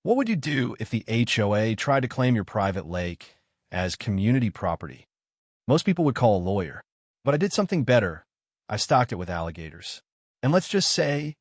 What would you do if the HOA tried to claim your private lake as community property? Most people would call a lawyer, but I did something better. I stocked it with alligators. And let's just say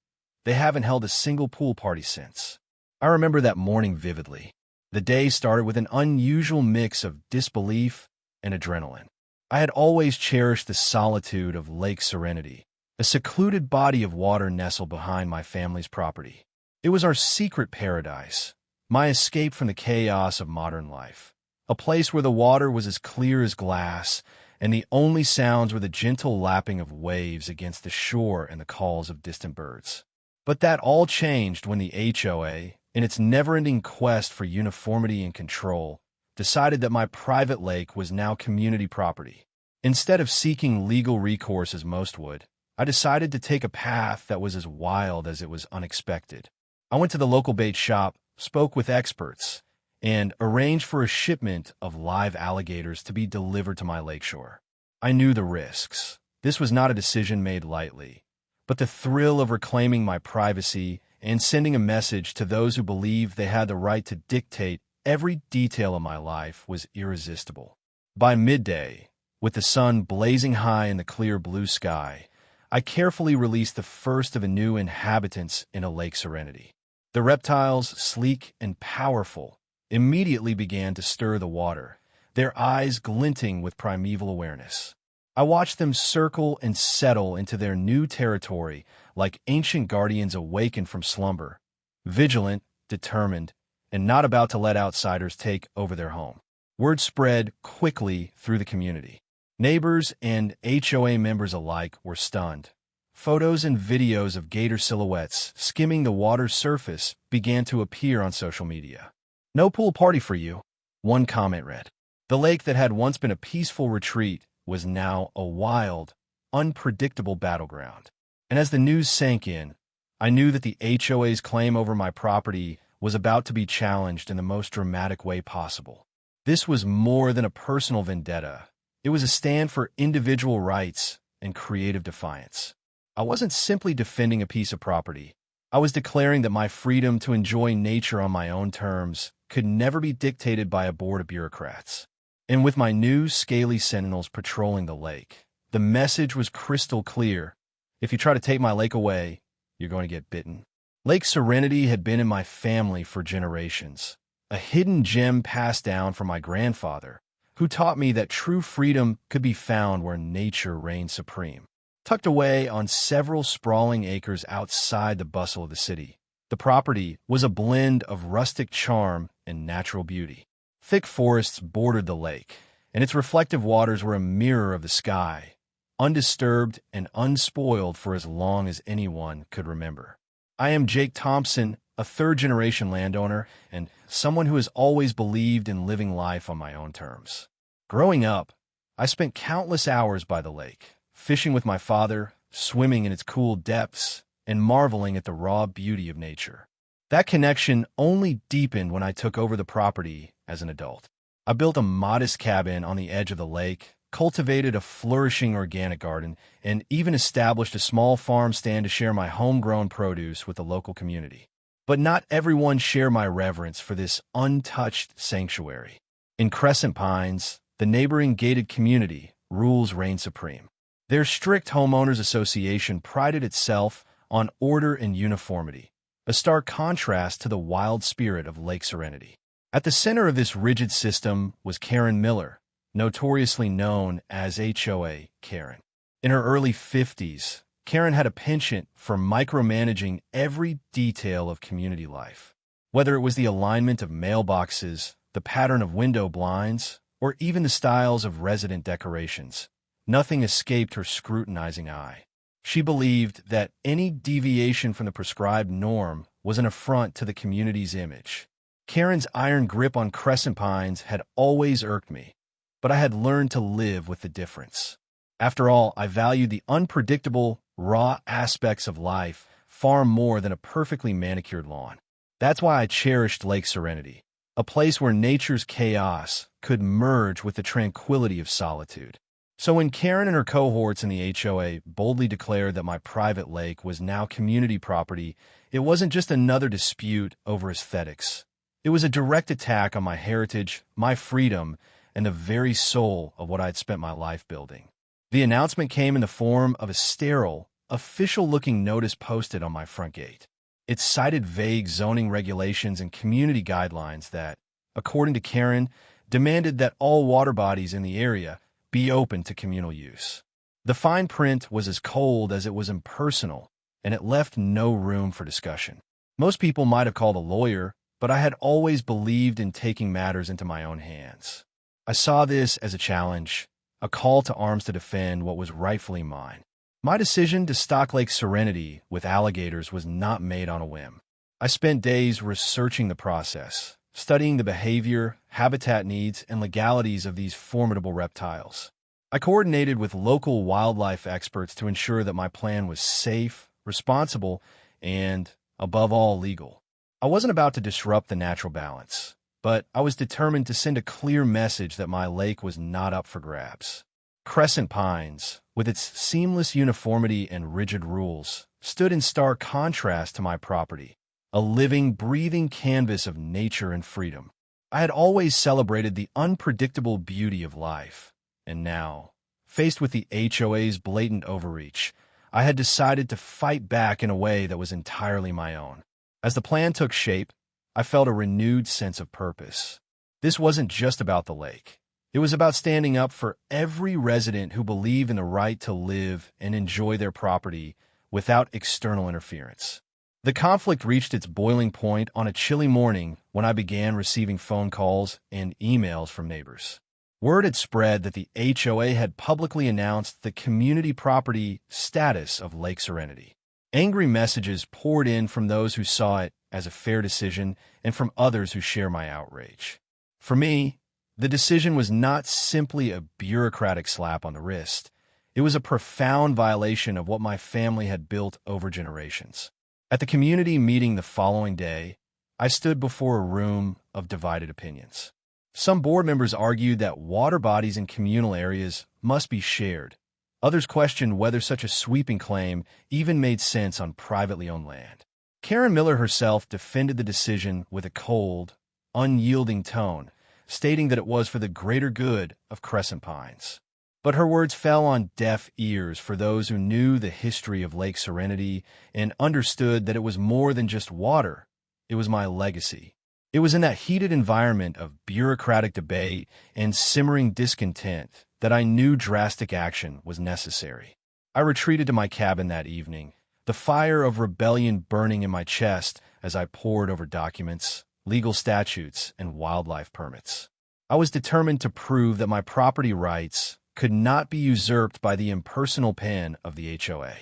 they haven't held a single pool party since. I remember that morning vividly. The day started with an unusual mix of disbelief and adrenaline. I had always cherished the solitude of Lake Serenity, a secluded body of water nestled behind my family's property. It was our secret paradise, my escape from the chaos of modern life, a place where the water was as clear as glass, and the only sounds were the gentle lapping of waves against the shore and the calls of distant birds. But that all changed when the HOA, in its never-ending quest for uniformity and control, decided that my private lake was now community property. Instead of seeking legal recourse as most would, I decided to take a path that was as wild as it was unexpected. I went to the local bait shop, spoke with experts, and arranged for a shipment of live alligators to be delivered to my lakeshore. I knew the risks. This was not a decision made lightly, but the thrill of reclaiming my privacy and sending a message to those who believed they had the right to dictate every detail of my life was irresistible. By midday, with the sun blazing high in the clear blue sky, I carefully released the first of the new inhabitants in a Lake Serenity. The reptiles, sleek and powerful, immediately began to stir the water, their eyes glinting with primeval awareness. I watched them circle and settle into their new territory like ancient guardians awakened from slumber, vigilant, determined, and not about to let outsiders take over their home. Word spread quickly through the community. Neighbors and HOA members alike were stunned. Photos and videos of gator silhouettes skimming the water's surface began to appear on social media. "No pool party for you," one comment read. The lake that had once been a peaceful retreat was now a wild, unpredictable battleground. And as the news sank in, I knew that the HOA's claim over my property was about to be challenged in the most dramatic way possible. This was more than a personal vendetta. It was a stand for individual rights and creative defiance. I wasn't simply defending a piece of property. I was declaring that my freedom to enjoy nature on my own terms could never be dictated by a board of bureaucrats. And with my new scaly sentinels patrolling the lake, the message was crystal clear. If you try to take my lake away, you're going to get bitten. Lake Serenity had been in my family for generations, a hidden gem passed down from my grandfather, who taught me that true freedom could be found where nature reigned supreme. Tucked away on several sprawling acres outside the bustle of the city, the property was a blend of rustic charm and natural beauty. Thick forests bordered the lake, and its reflective waters were a mirror of the sky, undisturbed and unspoiled for as long as anyone could remember. I am Jake Thompson, a third-generation landowner and someone who has always believed in living life on my own terms. Growing up, I spent countless hours by the lake, fishing with my father, swimming in its cool depths, and marveling at the raw beauty of nature. That connection only deepened when I took over the property as an adult. I built a modest cabin on the edge of the lake, cultivated a flourishing organic garden, and even established a small farm stand to share my homegrown produce with the local community. But not everyone shared my reverence for this untouched sanctuary. In Crescent Pines, the neighboring gated community, rules reigned supreme. Their strict homeowners association prided itself on order and uniformity, a stark contrast to the wild spirit of Lake Serenity. At the center of this rigid system was Karen Miller, notoriously known as HOA Karen. In her early 50s, Karen had a penchant for micromanaging every detail of community life. Whether it was the alignment of mailboxes, the pattern of window blinds, or even the styles of resident decorations, nothing escaped her scrutinizing eye. She believed that any deviation from the prescribed norm was an affront to the community's image. Karen's iron grip on Crescent Pines had always irked me, but I had learned to live with the difference. After all, I valued the unpredictable, raw aspects of life far more than a perfectly manicured lawn. That's why I cherished Lake Serenity, a place where nature's chaos could merge with the tranquility of solitude. So when Karen and her cohorts in the HOA boldly declared that my private lake was now community property, it wasn't just another dispute over aesthetics. It was a direct attack on my heritage, my freedom, and the very soul of what I had spent my life building. The announcement came in the form of a sterile, official-looking notice posted on my front gate. It cited vague zoning regulations and community guidelines that, according to Karen, demanded that all water bodies in the area be open to communal use. The fine print was as cold as it was impersonal, and it left no room for discussion. Most people might have called a lawyer, but I had always believed in taking matters into my own hands. I saw this as a challenge, a call to arms to defend what was rightfully mine. My decision to stock Lake Serenity with alligators was not made on a whim. I spent days researching the process, studying the behavior, habitat needs, and legalities of these formidable reptiles. I coordinated with local wildlife experts to ensure that my plan was safe, responsible, and, above all, legal. I wasn't about to disrupt the natural balance, but I was determined to send a clear message that my lake was not up for grabs. Crescent Pines, with its seamless uniformity and rigid rules, stood in stark contrast to my property, a living, breathing canvas of nature and freedom. I had always celebrated the unpredictable beauty of life, and now, faced with the HOA's blatant overreach, I had decided to fight back in a way that was entirely my own. As the plan took shape, I felt a renewed sense of purpose. This wasn't just about the lake. It was about standing up for every resident who believed in the right to live and enjoy their property without external interference. The conflict reached its boiling point on a chilly morning when I began receiving phone calls and emails from neighbors. Word had spread that the HOA had publicly announced the community property status of Lake Serenity. Angry messages poured in from those who saw it as a fair decision and from others who share my outrage. For me, the decision was not simply a bureaucratic slap on the wrist. It was a profound violation of what my family had built over generations. At the community meeting the following day, I stood before a room of divided opinions. Some board members argued that water bodies in communal areas must be shared. Others questioned whether such a sweeping claim even made sense on privately owned land. Karen Miller herself defended the decision with a cold, unyielding tone, stating that it was for the greater good of Crescent Pines. But her words fell on deaf ears for those who knew the history of Lake Serenity and understood that it was more than just water. It was my legacy. It was in that heated environment of bureaucratic debate and simmering discontent that I knew drastic action was necessary. I retreated to my cabin that evening, the fire of rebellion burning in my chest as I pored over documents, legal statutes, and wildlife permits. I was determined to prove that my property rights could not be usurped by the impersonal pen of the HOA.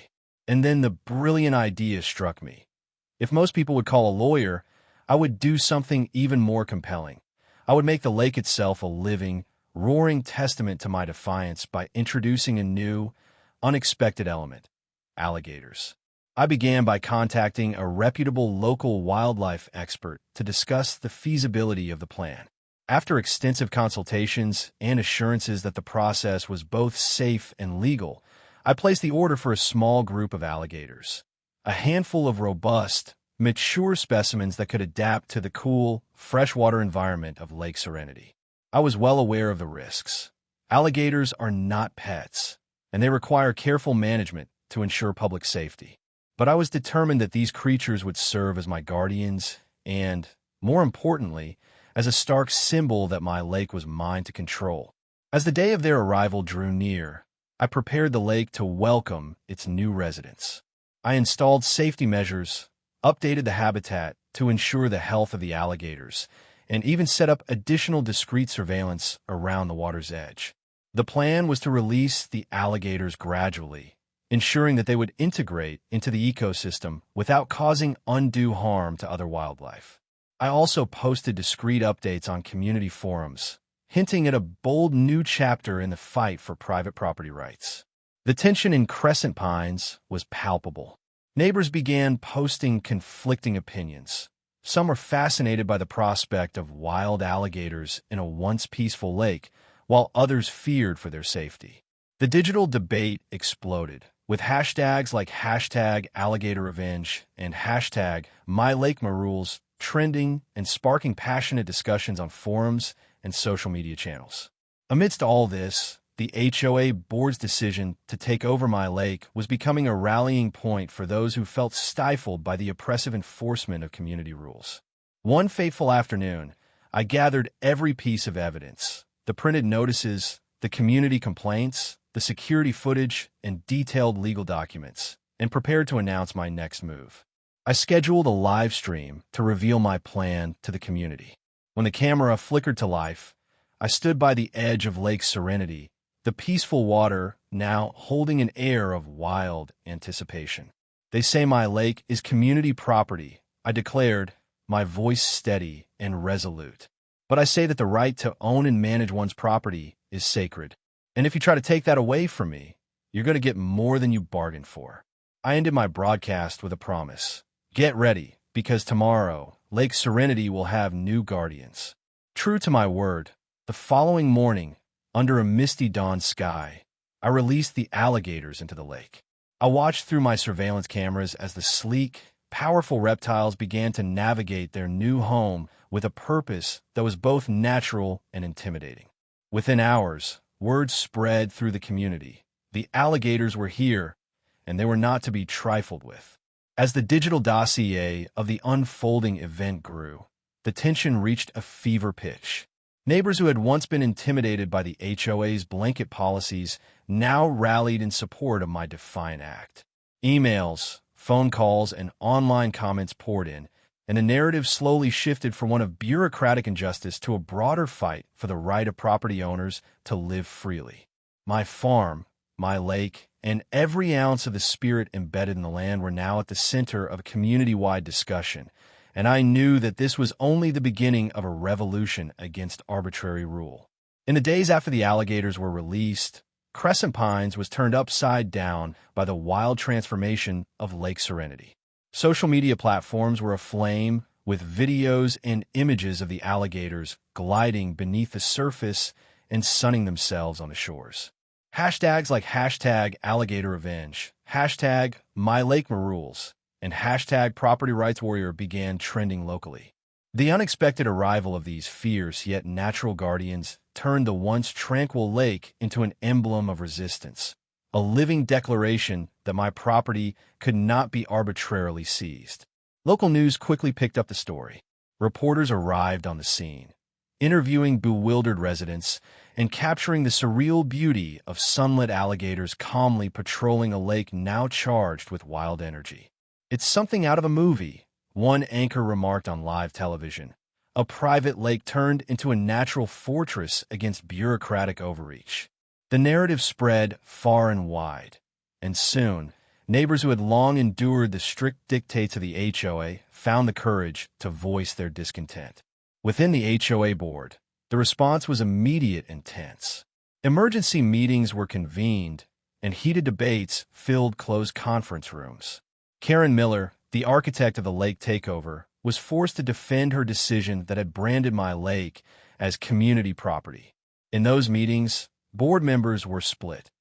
And then the brilliant idea struck me. If most people would call a lawyer, I would do something even more compelling. I would make the lake itself a living, roaring testament to my defiance by introducing a new, unexpected element: alligators. I began by contacting a reputable local wildlife expert to discuss the feasibility of the plan. After extensive consultations and assurances that the process was both safe and legal, I placed the order for a small group of alligators, a handful of robust, mature specimens that could adapt to the cool, freshwater environment of Lake Serenity. I was well aware of the risks. Alligators are not pets, and they require careful management to ensure public safety. But I was determined that these creatures would serve as my guardians and, more importantly, as a stark symbol that my lake was mine to control. As the day of their arrival drew near, I prepared the lake to welcome its new residents. I installed safety measures, updated the habitat to ensure the health of the alligators, and even set up additional discreet surveillance around the water's edge. The plan was to release the alligators gradually, ensuring that they would integrate into the ecosystem without causing undue harm to other wildlife. I also posted discreet updates on community forums, hinting at a bold new chapter in the fight for private property rights. The tension in Crescent Pines was palpable. Neighbors began posting conflicting opinions. Some were fascinated by the prospect of wild alligators in a once peaceful lake, while others feared for their safety. The digital debate exploded, with hashtags like #AlligatorRevenge and #MyLakeMaRules trending, and sparking passionate discussions on forums and social media channels. Amidst all this, the HOA board's decision to take over my lake was becoming a rallying point for those who felt stifled by the oppressive enforcement of community rules. One fateful afternoon, I gathered every piece of evidence: the printed notices, the community complaints, the security footage, and detailed legal documents, and prepared to announce my next move. I scheduled a live stream to reveal my plan to the community. When the camera flickered to life, I stood by the edge of Lake Serenity, the peaceful water now holding an air of wild anticipation. "They say my lake is community property," I declared, my voice steady and resolute. "But I say that the right to own and manage one's property is sacred. And if you try to take that away from me, you're going to get more than you bargained for." I ended my broadcast with a promise. Get ready, because tomorrow, Lake Serenity will have new guardians. True to my word, the following morning, under a misty dawn sky, I released the alligators into the lake. I watched through my surveillance cameras as the sleek, powerful reptiles began to navigate their new home with a purpose that was both natural and intimidating. Within hours, word spread through the community. The alligators were here, and they were not to be trifled with. As the digital dossier of the unfolding event grew, the tension reached a fever pitch. Neighbors who had once been intimidated by the HOA's blanket policies now rallied in support of my defiant act. Emails, phone calls, and online comments poured in, and the narrative slowly shifted from one of bureaucratic injustice to a broader fight for the right of property owners to live freely. My farm, my lake, and every ounce of the spirit embedded in the land were now at the center of a community-wide discussion, and I knew that this was only the beginning of a revolution against arbitrary rule. In the days after the alligators were released, Crescent Pines was turned upside down by the wild transformation of Lake Serenity. Social media platforms were aflame with videos and images of the alligators gliding beneath the surface and sunning themselves on the shores. Hashtags like #AlligatorRevenge, #MyLakeMarules, and #PropertyRightsWarrior began trending locally. The unexpected arrival of these fierce yet natural guardians turned the once tranquil lake into an emblem of resistance, a living declaration that my property could not be arbitrarily seized. Local news quickly picked up the story. Reporters arrived on the scene, interviewing bewildered residents and capturing the surreal beauty of sunlit alligators calmly patrolling a lake now charged with wild energy. "It's something out of a movie," one anchor remarked on live television. A private lake turned into a natural fortress against bureaucratic overreach. The narrative spread far and wide, and soon, neighbors who had long endured the strict dictates of the HOA found the courage to voice their discontent. Within the HOA board, the response was immediate and tense. Emergency meetings were convened, and heated debates filled closed conference rooms. Karen Miller, the architect of the lake takeover, was forced to defend her decision that had branded my lake as community property. In those meetings, board members were split.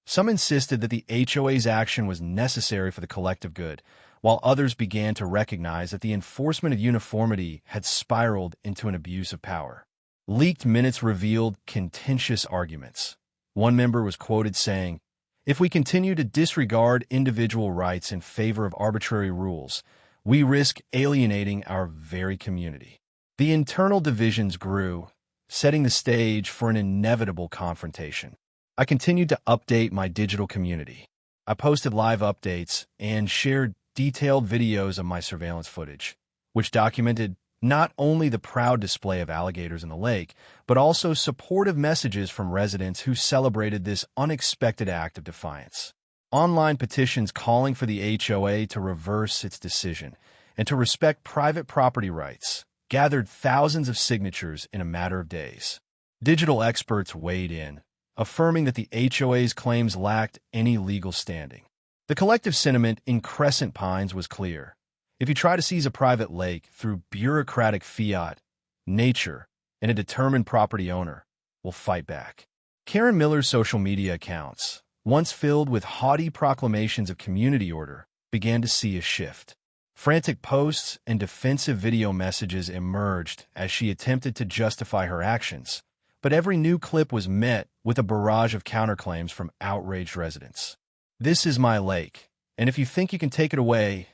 Some insisted that the HOA's action was necessary for the collective good, while others began to recognize that the enforcement of uniformity had spiraled into an abuse of power. Leaked minutes revealed contentious arguments. One member was quoted saying, "If we continue to disregard individual rights in favor of arbitrary rules, we risk alienating our very community." The internal divisions grew, setting the stage for an inevitable confrontation. I continued to update my digital community. I posted live updates and shared detailed videos of my surveillance footage, which documented not only the proud display of alligators in the lake, but also supportive messages from residents who celebrated this unexpected act of defiance. Online petitions calling for the HOA to reverse its decision and to respect private property rights gathered thousands of signatures in a matter of days. Digital experts weighed in, affirming that the HOA's claims lacked any legal standing. The collective sentiment in Crescent Pines was clear. If you try to seize a private lake through bureaucratic fiat, nature, and a determined property owner will fight back. Karen Miller's social media accounts, once filled with haughty proclamations of community order, began to see a shift. Frantic posts and defensive video messages emerged as she attempted to justify her actions, but every new clip was met with a barrage of counterclaims from outraged residents. "This is my lake, and if you think you can take it away,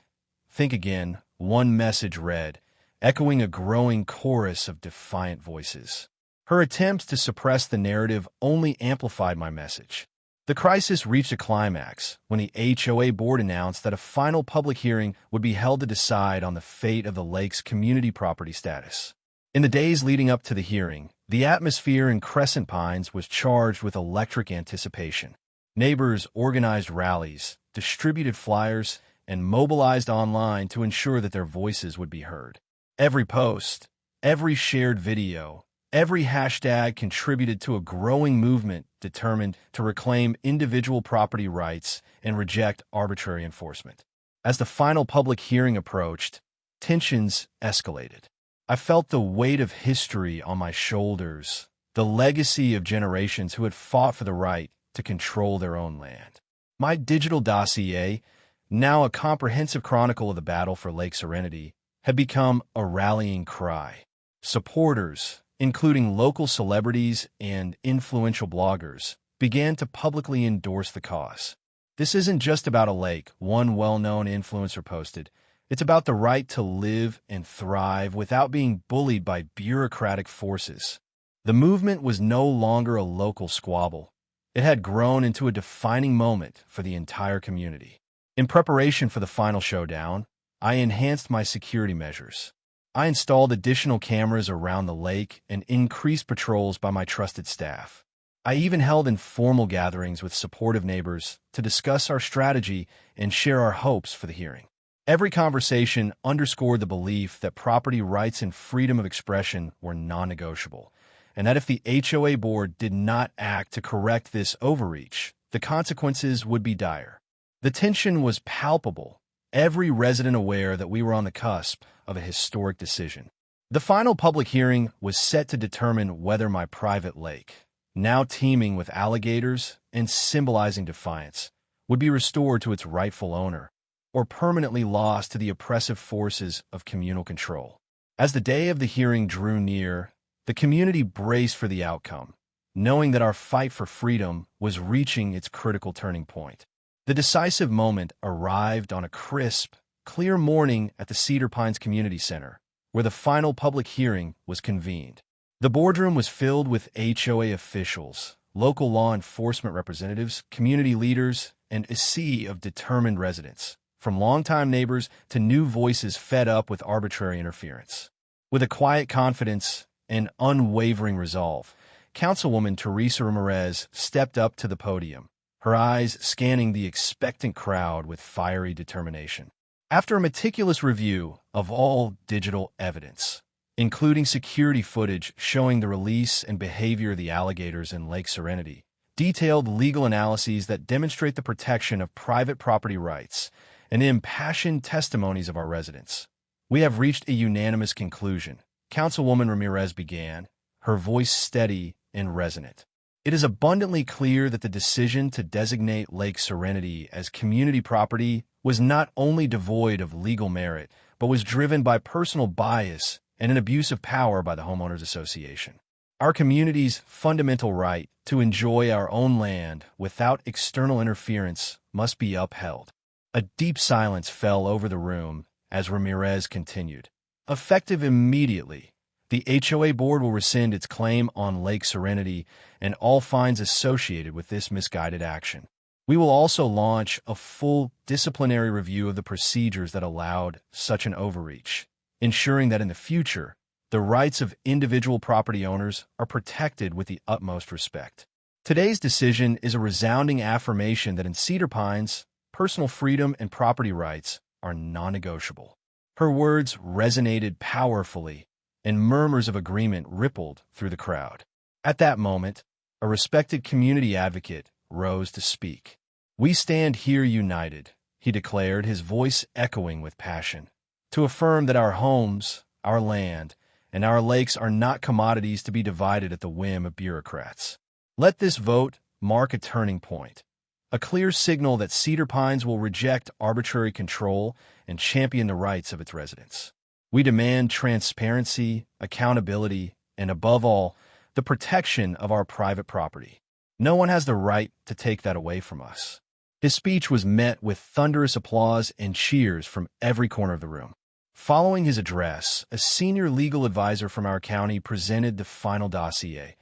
think again," one message read, echoing a growing chorus of defiant voices. Her attempts to suppress the narrative only amplified my message. The crisis reached a climax when the HOA board announced that a final public hearing would be held to decide on the fate of the lake's community property status. In the days leading up to the hearing, the atmosphere in Crescent Pines was charged with electric anticipation. Neighbors organized rallies, distributed flyers, and mobilized online to ensure that their voices would be heard. Every post, every shared video, every hashtag contributed to a growing movement determined to reclaim individual property rights and reject arbitrary enforcement. As the final public hearing approached, tensions escalated. I felt the weight of history on my shoulders, the legacy of generations who had fought for the right to control their own land. My digital dossier, now a comprehensive chronicle of the battle for Lake Serenity, had become a rallying cry. Supporters, including local celebrities and influential bloggers, began to publicly endorse the cause. "This isn't just about a lake," one well-known influencer posted. "It's about the right to live and thrive without being bullied by bureaucratic forces." The movement was no longer a local squabble. It had grown into a defining moment for the entire community. In preparation for the final showdown, I enhanced my security measures. I installed additional cameras around the lake and increased patrols by my trusted staff. I even held informal gatherings with supportive neighbors to discuss our strategy and share our hopes for the hearing. Every conversation underscored the belief that property rights and freedom of expression were non-negotiable, and that if the HOA board did not act to correct this overreach, the consequences would be dire. The tension was palpable, every resident aware that we were on the cusp of a historic decision. The final public hearing was set to determine whether my private lake, now teeming with alligators and symbolizing defiance, would be restored to its rightful owner, or permanently lost to the oppressive forces of communal control. As the day of the hearing drew near, the community braced for the outcome, knowing that our fight for freedom was reaching its critical turning point. The decisive moment arrived on a crisp, clear morning at the Cedar Pines Community Center, where the final public hearing was convened. The boardroom was filled with HOA officials, local law enforcement representatives, community leaders, and a sea of determined residents, from longtime neighbors to new voices fed up with arbitrary interference. With a quiet confidence and unwavering resolve, Councilwoman Teresa Ramirez stepped up to the podium, her eyes scanning the expectant crowd with fiery determination. After a meticulous review of all digital evidence, including security footage showing the release and behavior of the alligators in Lake Serenity, detailed legal analyses that demonstrate the protection of private property rights, and impassioned testimonies of our residents, we have reached a unanimous conclusion. Councilwoman Ramirez began, her voice steady and resonant. "It is abundantly clear that the decision to designate Lake Serenity as community property was not only devoid of legal merit, but was driven by personal bias and an abuse of power by the Homeowners Association. Our community's fundamental right to enjoy our own land without external interference must be upheld." A deep silence fell over the room as Ramirez continued. "Effective immediately, the HOA board will rescind its claim on Lake Serenity and all fines associated with this misguided action. We will also launch a full disciplinary review of the procedures that allowed such an overreach, ensuring that in the future, the rights of individual property owners are protected with the utmost respect." Today's decision is a resounding affirmation that in Cedar Pines, personal freedom and property rights are non-negotiable. Her words resonated powerfully, and murmurs of agreement rippled through the crowd. At that moment, a respected community advocate rose to speak. "We stand here united," he declared, his voice echoing with passion, "to affirm that our homes, our land, and our lakes are not commodities to be divided at the whim of bureaucrats. Let this vote mark a turning point, a clear signal that Cedar Pines will reject arbitrary control and champion the rights of its residents. We demand transparency, accountability, and above all, the protection of our private property. No one has the right to take that away from us. His speech was met with thunderous applause and cheers from every corner of the room. Following his address, a senior legal advisor from our county presented the final dossier,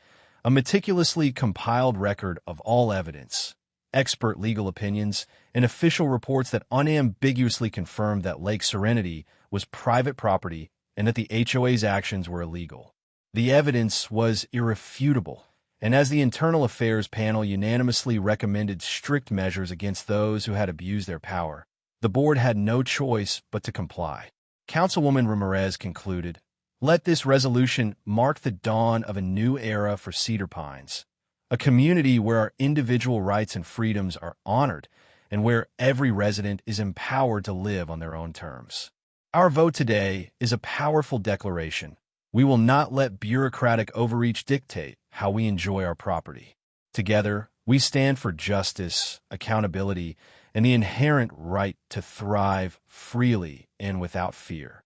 a meticulously compiled record of all evidence, expert legal opinions, and official reports that unambiguously confirmed that Lake Serenity was private property and that the HOA's actions were illegal. The evidence was irrefutable, and as the Internal Affairs panel unanimously recommended strict measures against those who had abused their power, the board had no choice but to comply. Councilwoman Ramirez concluded, "Let this resolution mark the dawn of a new era for Cedar Pines, a community where our individual rights and freedoms are honored and where every resident is empowered to live on their own terms." Our vote today is a powerful declaration. We will not let bureaucratic overreach dictate how we enjoy our property. Together, we stand for justice, accountability, and the inherent right to thrive freely and without fear.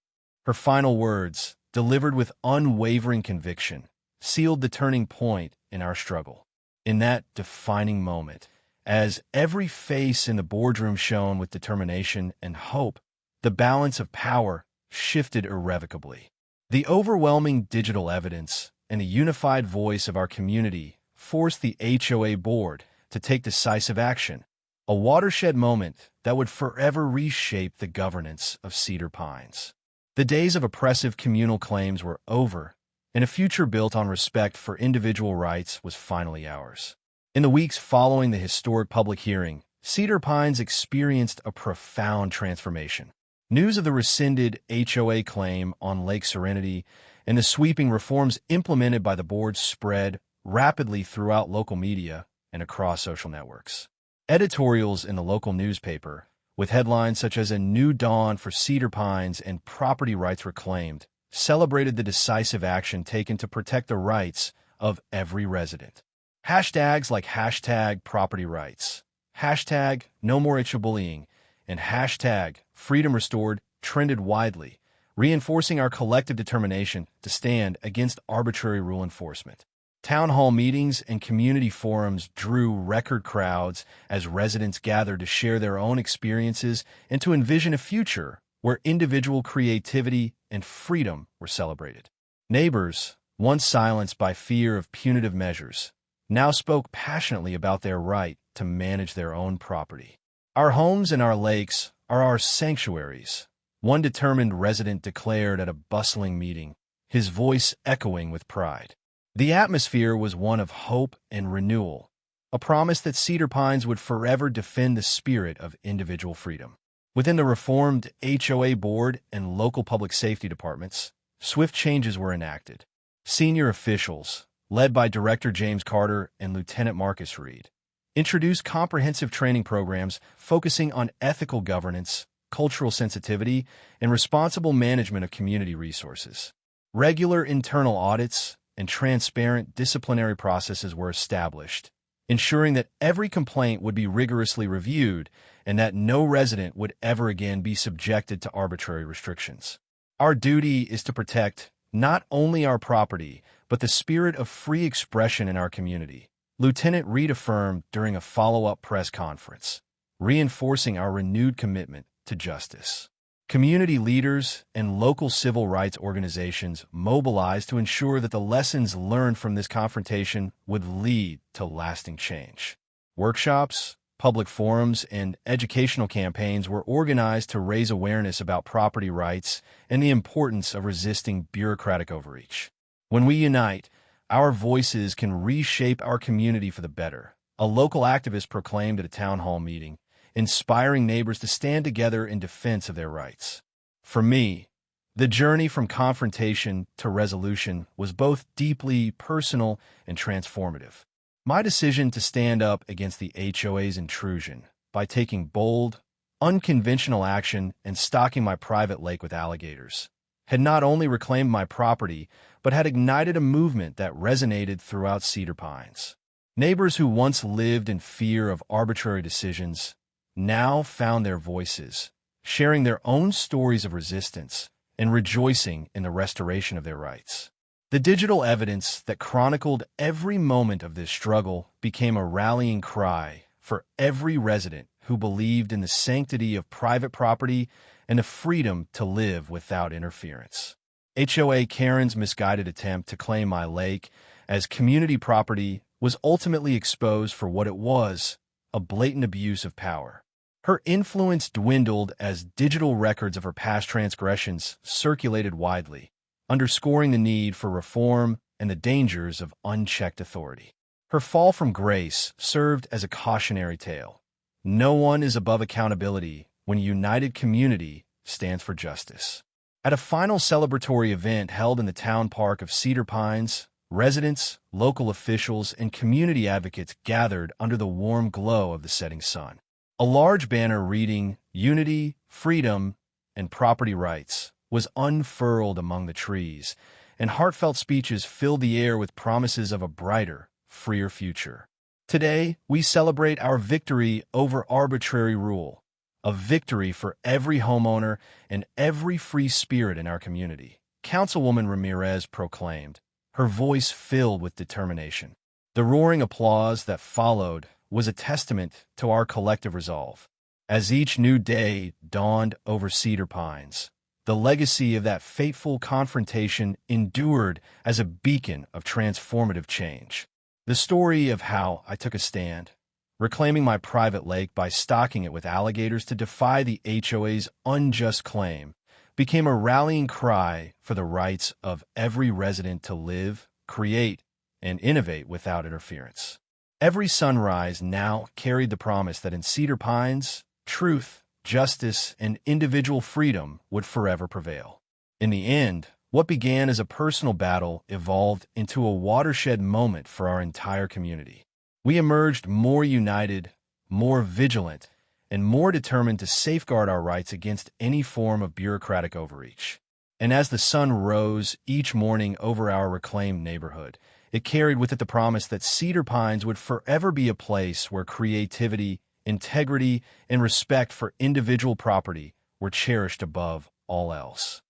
Her final words, delivered with unwavering conviction, sealed the turning point in our struggle. In that defining moment, as every face in the boardroom shone with determination and hope, the balance of power shifted irrevocably. The overwhelming digital evidence and the unified voice of our community forced the HOA board to take decisive action, a watershed moment that would forever reshape the governance of Cedar Pines. The days of oppressive communal claims were over, and a future built on respect for individual rights was finally ours. In the weeks following the historic public hearing, Cedar Pines experienced a profound transformation. News of the rescinded HOA claim on Lake Serenity and the sweeping reforms implemented by the board spread rapidly throughout local media and across social networks. Editorials in the local newspaper, with headlines such as "A New Dawn for Cedar Pines" and "Property Rights Reclaimed," celebrated the decisive action taken to protect the rights of every resident. Hashtags like #PropertyRights, #NoMoreHOA, and #FreedomRestored trended widely, reinforcing our collective determination to stand against arbitrary rule enforcement. Town hall meetings and community forums drew record crowds as residents gathered to share their own experiences and to envision a future where individual creativity and freedom were celebrated. Neighbors, once silenced by fear of punitive measures, now spoke passionately about their right to manage their own property. "Our homes and our lakes are our sanctuaries," one determined resident declared at a bustling meeting, his voice echoing with pride. The atmosphere was one of hope and renewal, a promise that Cedar Pines would forever defend the spirit of individual freedom. Within the reformed HOA board and local public safety departments, swift changes were enacted. Senior officials, led by Director James Carter and Lieutenant Marcus Reed, introduced comprehensive training programs focusing on ethical governance, cultural sensitivity, and responsible management of community resources. Regular internal audits and transparent disciplinary processes were established, ensuring that every complaint would be rigorously reviewed and that no resident would ever again be subjected to arbitrary restrictions. Our duty is to protect not only our property, but the spirit of free expression in our community, Lieutenant Reed affirmed during a follow-up press conference, reinforcing our renewed commitment to justice. Community leaders and local civil rights organizations mobilized to ensure that the lessons learned from this confrontation would lead to lasting change. Workshops, public forums, and educational campaigns were organized to raise awareness about property rights and the importance of resisting bureaucratic overreach. When we unite, our voices can reshape our community for the better, a local activist proclaimed at a town hall meeting, inspiring neighbors to stand together in defense of their rights. For me, the journey from confrontation to resolution was both deeply personal and transformative. My decision to stand up against the HOA's intrusion by taking bold, unconventional action and stocking my private lake with alligators had not only reclaimed my property, but had ignited a movement that resonated throughout Cedar Pines. Neighbors who once lived in fear of arbitrary decisions now found their voices, sharing their own stories of resistance and rejoicing in the restoration of their rights. The digital evidence that chronicled every moment of this struggle became a rallying cry for every resident who believed in the sanctity of private property and the freedom to live without interference. HOA Karen's misguided attempt to claim my lake as community property was ultimately exposed for what it was, a blatant abuse of power. Her influence dwindled as digital records of her past transgressions circulated widely, underscoring the need for reform and the dangers of unchecked authority. Her fall from grace served as a cautionary tale. No one is above accountability when a united community stands for justice. At a final celebratory event held in the town park of Cedar Pines, residents, local officials, and community advocates gathered under the warm glow of the setting sun. A large banner reading "Unity, Freedom, and Property Rights" was unfurled among the trees, and heartfelt speeches filled the air with promises of a brighter, freer future. Today, we celebrate our victory over arbitrary rule, a victory for every homeowner and every free spirit in our community, Councilwoman Ramirez proclaimed, her voice filled with determination. The roaring applause that followed was a testament to our collective resolve. As each new day dawned over Cedar Pines, the legacy of that fateful confrontation endured as a beacon of transformative change. The story of how I took a stand, reclaiming my private lake by stocking it with alligators to defy the HOA's unjust claim, became a rallying cry for the rights of every resident to live, create, and innovate without interference. Every sunrise now carried the promise that in Cedar Pines, truth, justice, and individual freedom would forever prevail. In the end, what began as a personal battle evolved into a watershed moment for our entire community. We emerged more united, more vigilant, and more determined to safeguard our rights against any form of bureaucratic overreach. And as the sun rose each morning over our reclaimed neighborhood, it carried with it the promise that Cedar Pines would forever be a place where creativity, integrity, and respect for individual property were cherished above all else.